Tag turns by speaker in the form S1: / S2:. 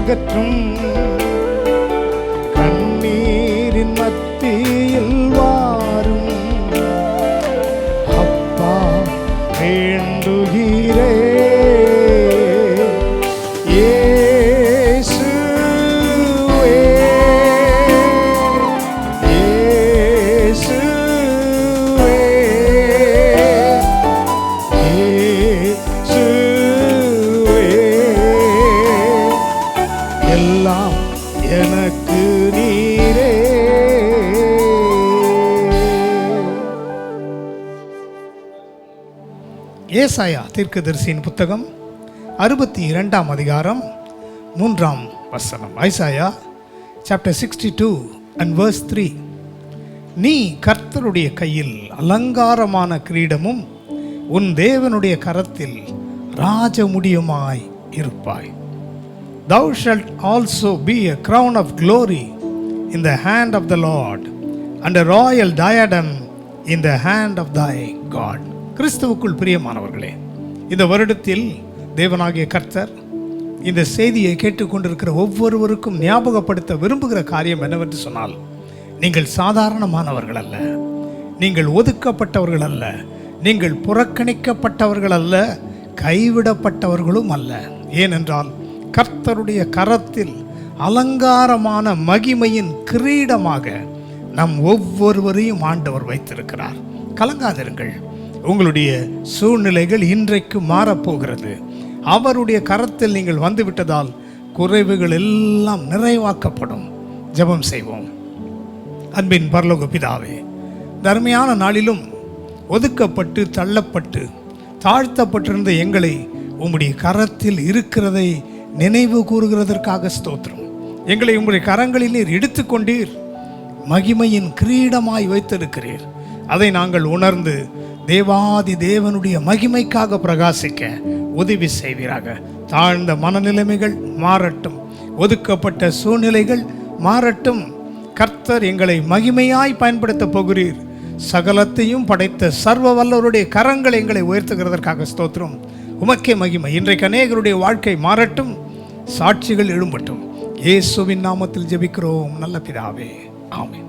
S1: அகற்றும். கண்ணீரின் மத்தியில் வாரும் அப்பா வேண்டுகிறே. எல்லாம் எனக்கு நீரே. ஏசாயா தீர்க்கதரிசியின் புத்தகம் 62ஆம் அதிகாரம் 3ஆம் வசனம். Isaiah chapter 62 and verse 3. நீ கர்த்தருடைய கையில் அலங்காரமான கிரீடமும் உன் தேவனுடைய கரத்தில் ராஜமுடியுமாய் இருப்பாய். Thou shalt also be a crown of glory in the hand of the Lord, and a royal diadem in the hand of thy God. கிறிஸ்துவுக்குள் பிரியமானவர்களே, இந்த வருடத்தில் தேவனாகிய கர்த்தர் இந்த செய்தியை கேட்டுக்கொண்டிருக்கிற ஒவ்வொருவருக்கும் ஞாபகப்படுத்த விரும்புகிற காரியம் என்னவென்று சொன்னால், நீங்கள் சாதாரணமானவர்கள் அல்ல, நீங்கள் ஒதுக்கப்பட்டவர்கள் அல்ல, நீங்கள் புறக்கணிக்கப்பட்டவர்கள் அல்ல, கைவிடப்பட்டவர்களும் அல்ல. ஏனென்றால் கர்த்தருடைய கரத்தில் அலங்காரமான மகிமையின் கிரீடமாக நம் ஒவ்வொருவரையும் ஆண்டவர் வைத்திருக்கிறார். கலங்காதிருங்கள். உங்களுடைய சூழ்நிலைகள் இன்றைக்கு மாறப்போகிறது. அவருடைய கரத்தில் நீங்கள் வந்துவிட்டதால் குறைவுகள் எல்லாம் நிறைவாக்கப்படும். ஜெபம் செய்வோம். அன்பின் பரலோக பிதாவே, தர்மையான நாளிலும் ஒதுக்கப்பட்டு தள்ளப்பட்டு தாழ்த்தப்பட்டிருந்த எங்களை உம்முடைய கரத்தில் இருக்கிறதை நினைவு கூறுகிறதற்காக ஸ்தோத்திரம். எங்களை உங்களுடைய கரங்களில் நீர் எடுத்துக்கொண்டீர், மகிமையின் கிரீடமாய் வைத்திருக்கிறீர். அதை நாங்கள் உணர்ந்து தேவாதி தேவனுடைய மகிமைக்காக பிரகாசிக்க உதவி செய்வீராக. தாழ்ந்த மனநிலைமைகள் மாறட்டும், ஒதுக்கப்பட்ட சூழ்நிலைகள் மாறட்டும். கர்த்தர் எங்களை மகிமையாய் பயன்படுத்த போகிறீர். சகலத்தையும் படைத்த சர்வ வல்லவருடைய கரங்கள் எங்களை உயர்த்துகிறதற்காக ஸ்தோத்திரம். உமக்கே மகிமை. இன்றைக்கு அநேகருடைய வாழ்க்கை மாறட்டும், சாட்சிகள் எழும்பட்டும். இயேசுவின் நாமத்தில் ஜெபிக்கிறோம் நல்ல பிதாவே, ஆமென்.